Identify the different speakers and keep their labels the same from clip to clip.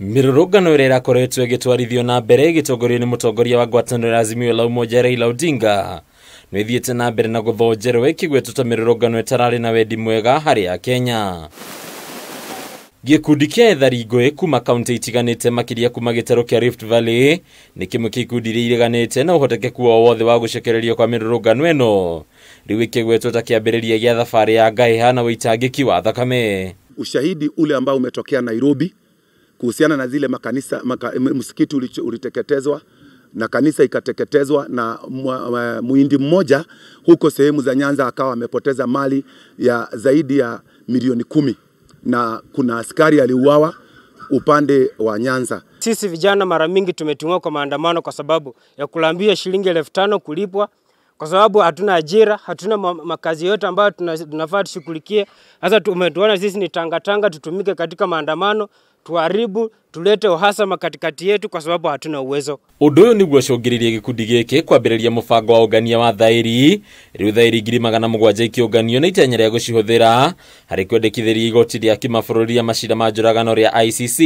Speaker 1: Mirurungano ĩrĩa ĩrakoretwo ĩgĩtwarithio na mbere ĩgĩtongorio nĩ mũtongoria wa ngwatanĩro ya Azimio la Umoja Raila Odinga nĩ ĩthiĩte na mbere na gũthonjerwo ĩkĩgwetwo ta mĩrũrũngano ĩtararĩ na wendi mwega harĩ Akenya. Gĩkundi kĩa ethari ngũĩ kuma kaunti itiganĩte makĩria kuma gĩtarũ kĩa Rift Valley nĩ kĩmwe kĩa ikundi iria ireganĩte na ũhotekeku o wothe wa gũcokererio kwa mĩrũrũngano ĩno, rĩu ĩkĩgwetwo ta kĩambĩrĩria gĩa thabarĩ ya ngahĩha na ũitangĩki wa thakame.
Speaker 2: Ushahidi ule ambao umetokea Nairobi kuhusiana na zile makanisa msikiti uliteketezwa na kanisa ikateketezwa na muhindi mmoja huko sehemu za Nyanza akawa amepoteza mali ya zaidi ya milioni 10 na kuna askari aliuawa upande wa Nyanza.
Speaker 3: Sisi vijana mara mingi tumetumwa kwa maandamano kwa sababu ya kulambia shilingi 5,000 kulipwa, kwa sababu hatuna ajira, hatuna makazi yote ambayo tunafaa tushughulikie. Sasa tumetuona sisi ni tanga tutumike katika maandamano, tuharibu, tulete uhasama katikati yetu kwa sababu hatuna uwezo.
Speaker 1: Ũndũ ũyũ nĩguo cũngĩrĩirie gĩkundi gĩkĩ kwambĩrĩria mũbango wa ũngania wa thaĩri, rĩu thaĩri 700,000 ikĩũnganio na itanya rĩa gũcihũthĩra harĩ kwendekithĩria igoti rĩa kĩmabũrũri ya macira ma njũragano rĩa ICC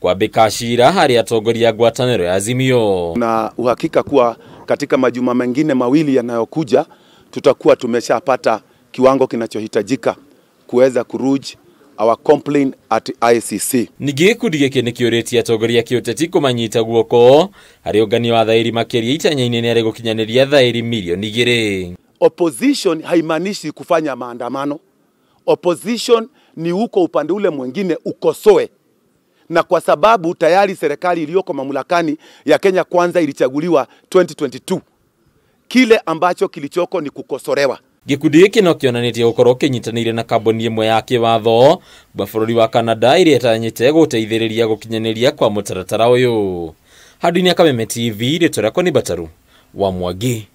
Speaker 1: kwambĩka cira harĩ atongoria ngwatanĩro ya Azimio.
Speaker 2: Na uhakika kuwa katika majuma mengine mawili yanayokuja tutakuwa tumeshapata kiwango kinachohitajika kuweza kuruji our complaint at ICC.
Speaker 1: Ningĩ gĩkundi gĩkĩ nĩ kĩũrĩtie atongoria kĩũteti kũmanyita guoko harĩ ũngania wa thaĩri makĩria itanya-inĩ nĩ arĩ gũkinyanĩria thaĩri milioni 2.
Speaker 2: Opposition haimaanishi kufanya maandamano. Opposition ni uko upande ule mwingine ukosoe. Na kwa sababu tayari serikali iliyoko mamlakani ya Kenya Kwanza ilichaguliwa 2022. Kile ambacho kilichoko ni kukosorewa.
Speaker 1: Gĩkundi gĩkĩ no kĩonanĩtie gũkorwo kĩnyitanĩire na kambuni ĩmwe ya kĩwatho bũrũri wa Canada ĩrĩa ĩtanyĩte gũteithĩrĩria gũkinyanĩria kwa mũtaratara ũyũ. Handũ-inĩ ya Kameme TV, rĩtwa rĩakwa nĩ Bataru wa Mwangi.